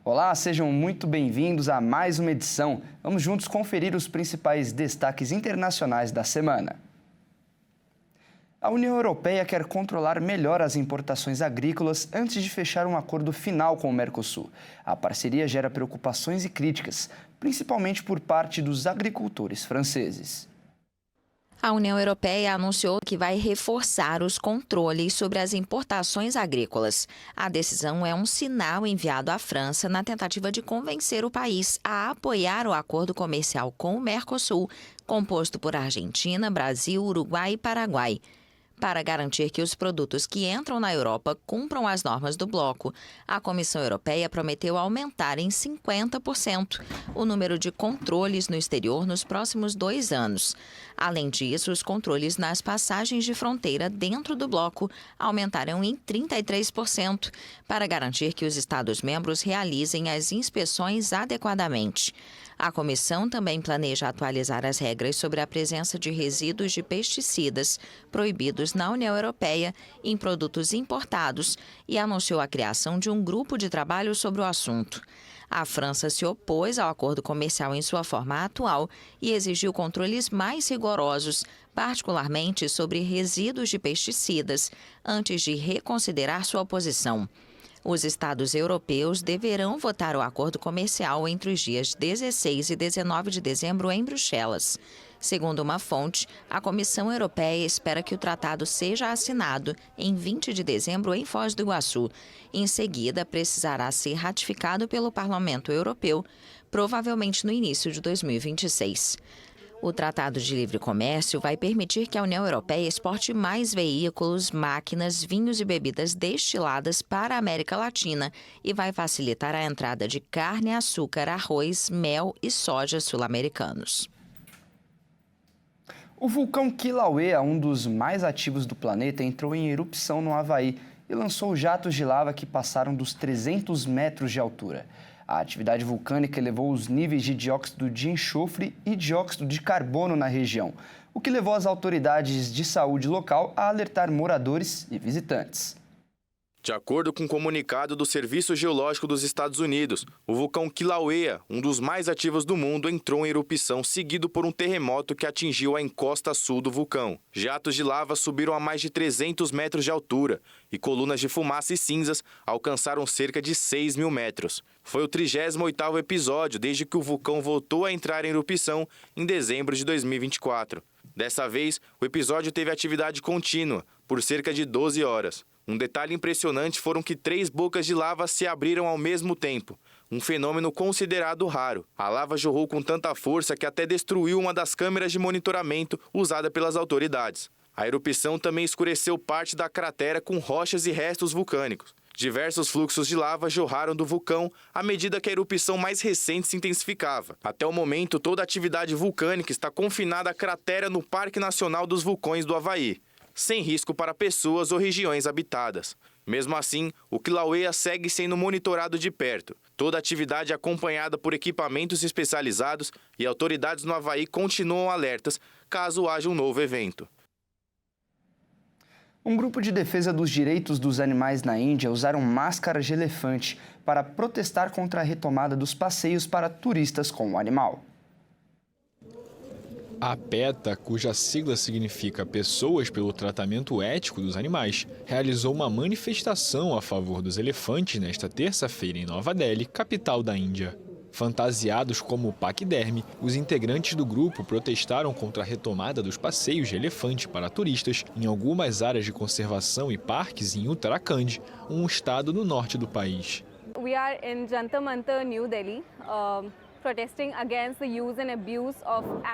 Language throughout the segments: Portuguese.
Olá, sejam muito bem-vindos a mais uma edição. Vamos juntos conferir os principais destaques internacionais da semana. A União Europeia quer controlar melhor as importações agrícolas antes de fechar um acordo final com o Mercosul. A parceria gera preocupações e críticas, principalmente por parte dos agricultores franceses. A União Europeia anunciou que vai reforçar os controles sobre as importações agrícolas. A decisão é um sinal enviado à França na tentativa de convencer o país a apoiar o acordo comercial com o Mercosul, composto por Argentina, Brasil, Uruguai e Paraguai. Para garantir que os produtos que entram na Europa cumpram as normas do bloco, a Comissão Europeia prometeu aumentar em 50% o número de controles no exterior nos próximos 2 anos. Além disso, os controles nas passagens de fronteira dentro do bloco aumentaram em 33% para garantir que os Estados-membros realizem as inspeções adequadamente. A comissão também planeja atualizar as regras sobre a presença de resíduos de pesticidas proibidos na União Europeia em produtos importados e anunciou a criação de um grupo de trabalho sobre o assunto. A França se opôs ao acordo comercial em sua forma atual e exigiu controles mais rigorosos, particularmente sobre resíduos de pesticidas, antes de reconsiderar sua posição. Os Estados europeus deverão votar o acordo comercial entre os dias 16 e 19 de dezembro em Bruxelas. Segundo uma fonte, a Comissão Europeia espera que o tratado seja assinado em 20 de dezembro em Foz do Iguaçu. Em seguida, precisará ser ratificado pelo Parlamento Europeu, provavelmente no início de 2026. O Tratado de Livre Comércio vai permitir que a União Europeia exporte mais veículos, máquinas, vinhos e bebidas destiladas para a América Latina e vai facilitar a entrada de carne, açúcar, arroz, mel e soja sul-americanos. O vulcão Kilauea, um dos mais ativos do planeta, entrou em erupção no Havaí e lançou jatos de lava que passaram dos 300 metros de altura. A atividade vulcânica elevou os níveis de dióxido de enxofre e dióxido de carbono na região, o que levou as autoridades de saúde local a alertar moradores e visitantes. De acordo com um comunicado do Serviço Geológico dos Estados Unidos, o vulcão Kilauea, um dos mais ativos do mundo, entrou em erupção seguido por um terremoto que atingiu a encosta sul do vulcão. Jatos de lava subiram a mais de 300 metros de altura e colunas de fumaça e cinzas alcançaram cerca de 6 mil metros. Foi o 38º episódio desde que o vulcão voltou a entrar em erupção em dezembro de 2024. Dessa vez, o episódio teve atividade contínua, por cerca de 12 horas. Um detalhe impressionante foram que 3 bocas de lava se abriram ao mesmo tempo, um fenômeno considerado raro. A lava jorrou com tanta força que até destruiu uma das câmeras de monitoramento usada pelas autoridades. A erupção também escureceu parte da cratera com rochas e restos vulcânicos. Diversos fluxos de lava jorraram do vulcão à medida que a erupção mais recente se intensificava. Até o momento, toda a atividade vulcânica está confinada à cratera no Parque Nacional dos Vulcões do Havaí, sem risco para pessoas ou regiões habitadas. Mesmo assim, o Kilauea segue sendo monitorado de perto. Toda a atividade é acompanhada por equipamentos especializados e autoridades no Havaí continuam alertas caso haja um novo evento. Um grupo de defesa dos direitos dos animais na Índia usaram máscaras de elefante para protestar contra a retomada dos passeios para turistas com o animal. A PETA, cuja sigla significa Pessoas pelo Tratamento Ético dos Animais, realizou uma manifestação a favor dos elefantes nesta terça-feira em Nova Delhi, capital da Índia. Fantasiados como paquiderme, os integrantes do grupo protestaram contra a retomada dos passeios de elefante para turistas em algumas áreas de conservação e parques em Uttarakhand, um estado no norte do país. We are in Jantar Mantar, New Delhi.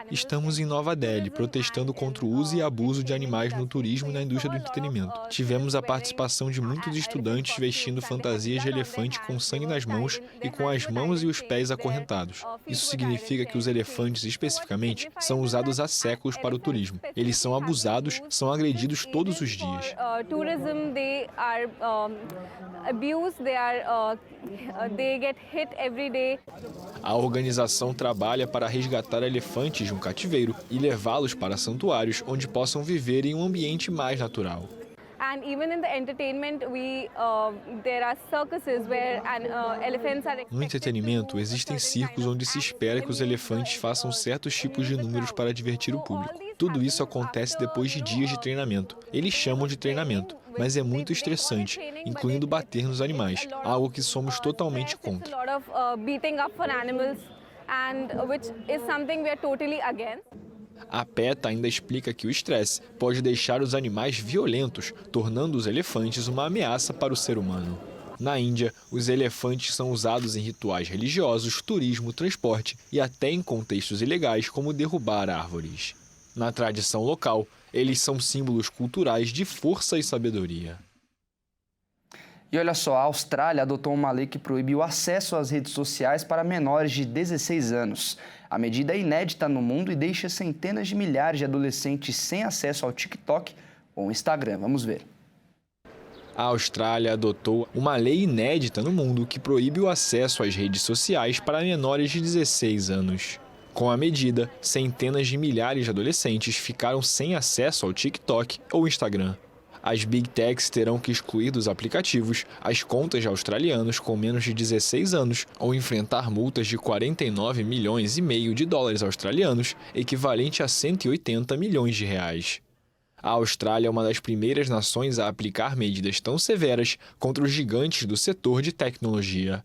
Estamos em Nova Delhi, protestando contra o uso e abuso de animais no turismo e na indústria do entretenimento. Tivemos a participação de muitos estudantes vestindo fantasias de elefante com sangue nas mãos e com as mãos e os pés acorrentados. Isso significa que os elefantes, especificamente, são usados há séculos para o turismo. Eles são abusados, são agredidos todos os dias. A organização trabalha para resgatar elefantes de um cativeiro e levá-los para santuários onde possam viver em um ambiente mais natural. And even in the entertainment, there are circuses where elephants are No entretenimento, existem circos onde se espera que os elefantes façam certos tipos de números para divertir o público. Tudo isso acontece depois de dias de treinamento. Eles chamam de treinamento, mas é muito estressante, incluindo bater nos animais, algo que somos totalmente contra. A PETA ainda explica que o estresse pode deixar os animais violentos, tornando os elefantes uma ameaça para o ser humano. Na Índia, os elefantes são usados em rituais religiosos, turismo, transporte e até em contextos ilegais como derrubar árvores. Na tradição local, eles são símbolos culturais de força e sabedoria. E olha só, a Austrália adotou uma lei que proíbe o acesso às redes sociais para menores de 16 anos. A medida é inédita no mundo e deixa centenas de milhares de adolescentes sem acesso ao TikTok ou Instagram. Vamos ver. A Austrália adotou uma lei inédita no mundo que proíbe o acesso às redes sociais para menores de 16 anos. Com a medida, centenas de milhares de adolescentes ficaram sem acesso ao TikTok ou Instagram. As Big Techs terão que excluir dos aplicativos as contas de australianos com menos de 16 anos ou enfrentar multas de 49,5 milhões de dólares australianos, equivalente a 180 milhões de reais. A Austrália é uma das primeiras nações a aplicar medidas tão severas contra os gigantes do setor de tecnologia.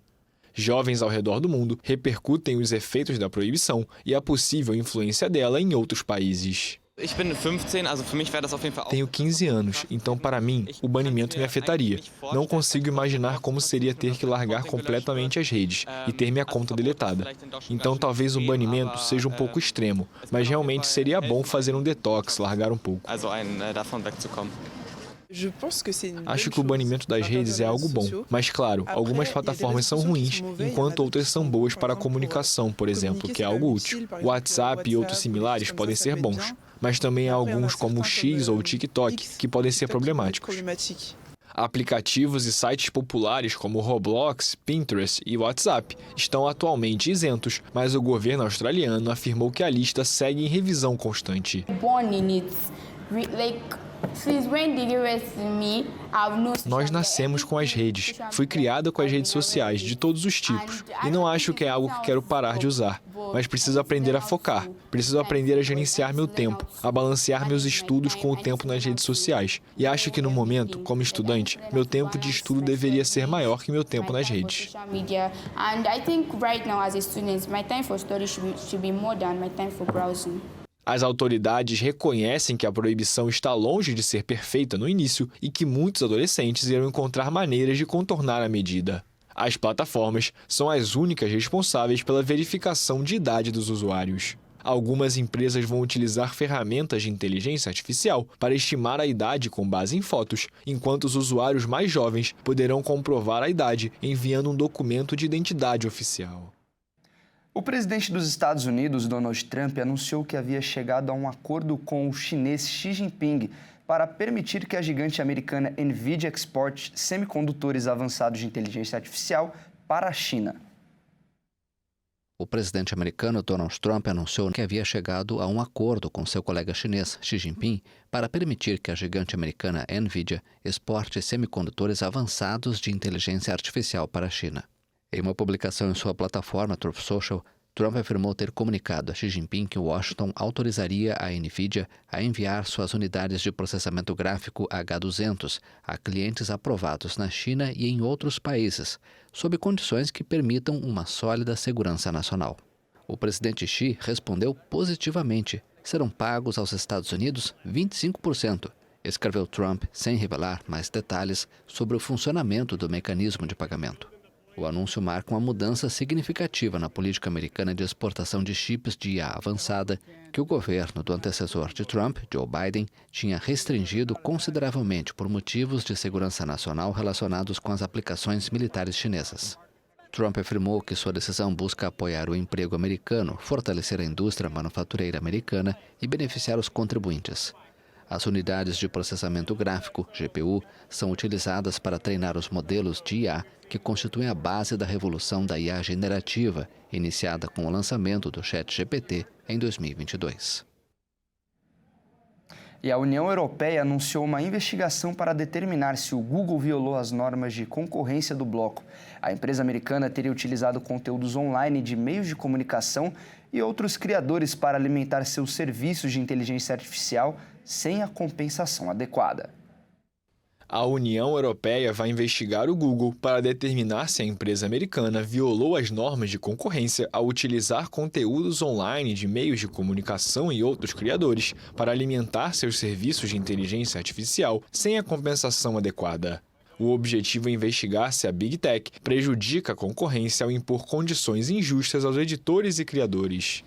Jovens ao redor do mundo repercutem os efeitos da proibição e a possível influência dela em outros países. Tenho 15 anos, então para mim, o banimento me afetaria. Não consigo imaginar como seria ter que largar completamente as redes e ter minha conta deletada. Então talvez o banimento seja um pouco extremo, mas realmente seria bom fazer um detox, largar um pouco. Acho que o banimento das redes é algo bom, mas claro, algumas plataformas são ruins, enquanto outras são boas para a comunicação, por exemplo, que é algo útil. O WhatsApp e outros similares podem ser bons, mas também há alguns como o X ou o TikTok que podem ser problemáticos. Aplicativos e sites populares como Roblox, Pinterest e WhatsApp estão atualmente isentos, mas o governo australiano afirmou que a lista segue em revisão constante. Nós nascemos com as redes. Fui criada com as redes sociais, de todos os tipos. E não acho que é algo que quero parar de usar. Mas preciso aprender a focar. Preciso aprender a gerenciar meu tempo, a balancear meus estudos com o tempo nas redes sociais. E acho que no momento, como estudante, meu tempo de estudo deveria ser maior que meu tempo nas redes. As autoridades reconhecem que a proibição está longe de ser perfeita no início e que muitos adolescentes irão encontrar maneiras de contornar a medida. As plataformas são as únicas responsáveis pela verificação de idade dos usuários. Algumas empresas vão utilizar ferramentas de inteligência artificial para estimar a idade com base em fotos, enquanto os usuários mais jovens poderão comprovar a idade enviando um documento de identidade oficial. O presidente dos Estados Unidos, Donald Trump, anunciou que havia chegado a um acordo com o chinês Xi Jinping para permitir que a gigante americana NVIDIA exporte semicondutores avançados de inteligência artificial para a China. O presidente americano Donald Trump anunciou que havia chegado a um acordo com seu colega chinês Xi Jinping para permitir que a gigante americana NVIDIA exporte semicondutores avançados de inteligência artificial para a China. Em uma publicação em sua plataforma Truth Social, Trump afirmou ter comunicado a Xi Jinping que Washington autorizaria a NVIDIA a enviar suas unidades de processamento gráfico H200 a clientes aprovados na China e em outros países, sob condições que permitam uma sólida segurança nacional. O presidente Xi respondeu positivamente. Serão pagos aos Estados Unidos 25%, escreveu Trump sem revelar mais detalhes sobre o funcionamento do mecanismo de pagamento. O anúncio marca uma mudança significativa na política americana de exportação de chips de IA avançada que o governo do antecessor de Trump, Joe Biden, tinha restringido consideravelmente por motivos de segurança nacional relacionados com as aplicações militares chinesas. Trump afirmou que sua decisão busca apoiar o emprego americano, fortalecer a indústria manufatureira americana e beneficiar os contribuintes. As unidades de processamento gráfico, GPU, são utilizadas para treinar os modelos de IA que constituem a base da revolução da IA generativa, iniciada com o lançamento do ChatGPT em 2022. E a União Europeia anunciou uma investigação para determinar se o Google violou as normas de concorrência do bloco. A empresa americana teria utilizado conteúdos online de meios de comunicação e outros criadores para alimentar seus serviços de inteligência artificial sem a compensação adequada. A União Europeia vai investigar o Google para determinar se a empresa americana violou as normas de concorrência ao utilizar conteúdos online de meios de comunicação e outros criadores para alimentar seus serviços de inteligência artificial sem a compensação adequada. O objetivo é investigar se a Big Tech prejudica a concorrência ao impor condições injustas aos editores e criadores.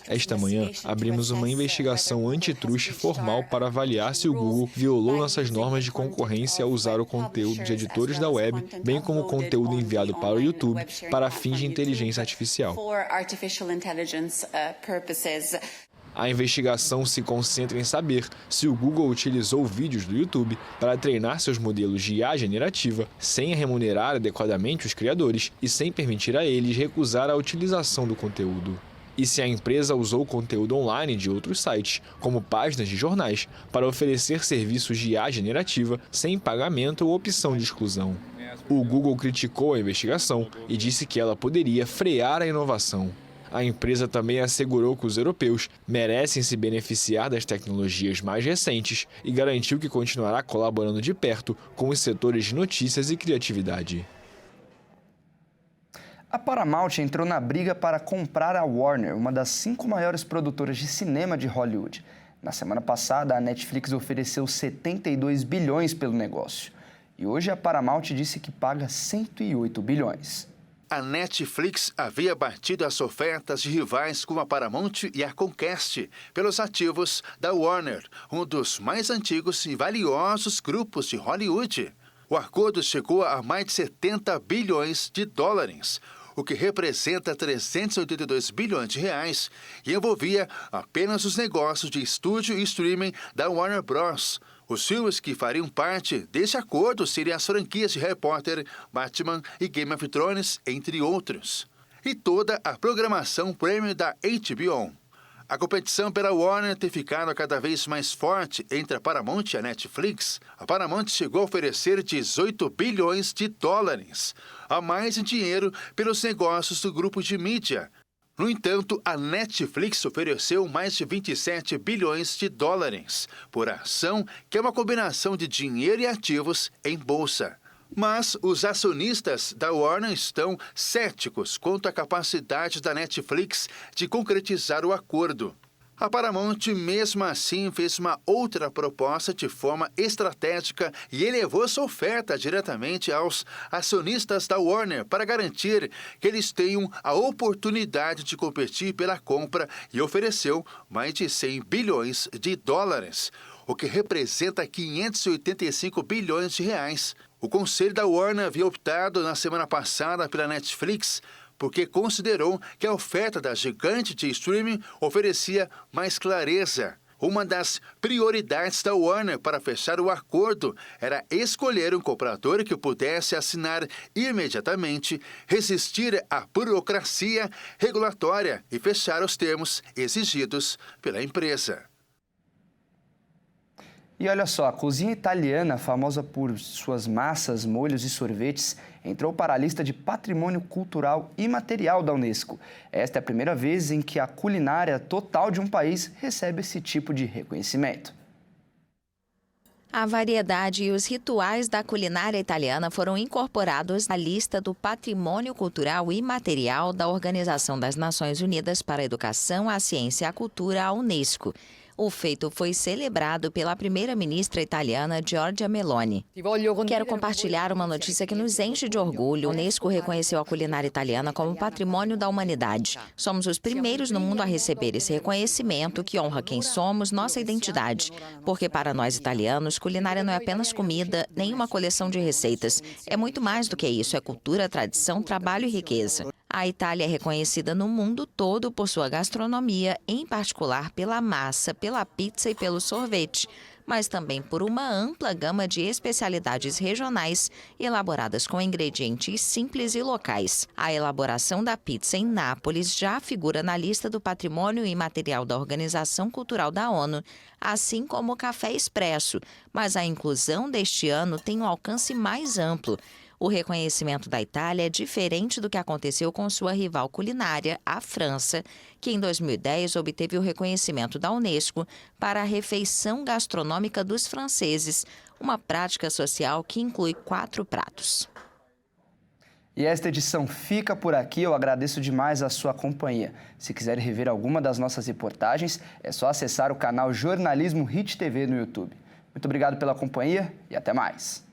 Esta manhã, abrimos uma investigação antitruste formal para avaliar se o Google violou nossas normas de concorrência ao usar o conteúdo de editores da web, bem como o conteúdo enviado para o YouTube, para fins de inteligência artificial. A investigação se concentra em saber se o Google utilizou vídeos do YouTube para treinar seus modelos de IA generativa sem remunerar adequadamente os criadores e sem permitir a eles recusar a utilização do conteúdo. E se a empresa usou conteúdo online de outros sites, como páginas de jornais, para oferecer serviços de IA generativa sem pagamento ou opção de exclusão. O Google criticou a investigação e disse que ela poderia frear a inovação. A empresa também assegurou que os europeus merecem se beneficiar das tecnologias mais recentes e garantiu que continuará colaborando de perto com os setores de notícias e criatividade. A Paramount entrou na briga para comprar a Warner, uma das 5 maiores produtoras de cinema de Hollywood. Na semana passada, a Netflix ofereceu 72 bilhões pelo negócio. E hoje a Paramount disse que paga 108 bilhões. A Netflix havia batido as ofertas de rivais como a Paramount e a Comcast pelos ativos da Warner, um dos mais antigos e valiosos grupos de Hollywood. O acordo chegou a mais de 70 bilhões de dólares, o que representa 382 bilhões de reais, e envolvia apenas os negócios de estúdio e streaming da Warner Bros. Os filmes que fariam parte desse acordo seriam as franquias de Harry Potter, Batman e Game of Thrones, entre outros. E toda a programação premium da HBO. A competição pela Warner tem ficado cada vez mais forte entre a Paramount e a Netflix. A Paramount chegou a oferecer 18 bilhões de dólares a mais em dinheiro pelos negócios do grupo de mídia. No entanto, a Netflix ofereceu mais de 27 bilhões de dólares por ação, que é uma combinação de dinheiro e ativos em bolsa. Mas os acionistas da Warner estão céticos quanto à capacidade da Netflix de concretizar o acordo. A Paramount, mesmo assim, fez uma outra proposta de forma estratégica e elevou sua oferta diretamente aos acionistas da Warner para garantir que eles tenham a oportunidade de competir pela compra e ofereceu mais de 100 bilhões de dólares, o que representa 585 bilhões de reais. O conselho da Warner havia optado na semana passada pela Netflix porque considerou que a oferta da gigante de streaming oferecia mais clareza. Uma das prioridades da Warner para fechar o acordo era escolher um comprador que pudesse assinar imediatamente, resistir à burocracia regulatória e fechar os termos exigidos pela empresa. E olha só, a cozinha italiana, famosa por suas massas, molhos e sorvetes, entrou para a lista de Patrimônio Cultural Imaterial da Unesco. Esta é a primeira vez em que a culinária total de um país recebe esse tipo de reconhecimento. A variedade e os rituais da culinária italiana foram incorporados à lista do Patrimônio Cultural Imaterial da Organização das Nações Unidas para a Educação, a Ciência e a Cultura, a Unesco. O feito foi celebrado pela primeira-ministra italiana Giorgia Meloni. Quero compartilhar uma notícia que nos enche de orgulho. A Unesco reconheceu a culinária italiana como patrimônio da humanidade. Somos os primeiros no mundo a receber esse reconhecimento que honra quem somos, nossa identidade. Porque para nós italianos, culinária não é apenas comida, nem uma coleção de receitas. É muito mais do que isso, é cultura, tradição, trabalho e riqueza. A Itália é reconhecida no mundo todo por sua gastronomia, em particular pela massa, pela pizza e pelo sorvete. mas também por uma ampla gama de especialidades regionais elaboradas com ingredientes simples e locais. A elaboração da pizza em Nápoles já figura na lista do Patrimônio Imaterial da Organização Cultural da ONU, assim como o café expresso, mas a inclusão deste ano tem um alcance mais amplo. O reconhecimento da Itália é diferente do que aconteceu com sua rival culinária, a França, que em 2010 obteve o reconhecimento da Unesco para a refeição gastronômica dos franceses, uma prática social que inclui 4 pratos. E esta edição fica por aqui. Eu agradeço demais a sua companhia. Se quiser rever alguma das nossas reportagens, é só acessar o canal Jornalismo Hit TV no YouTube. Muito obrigado pela companhia e até mais.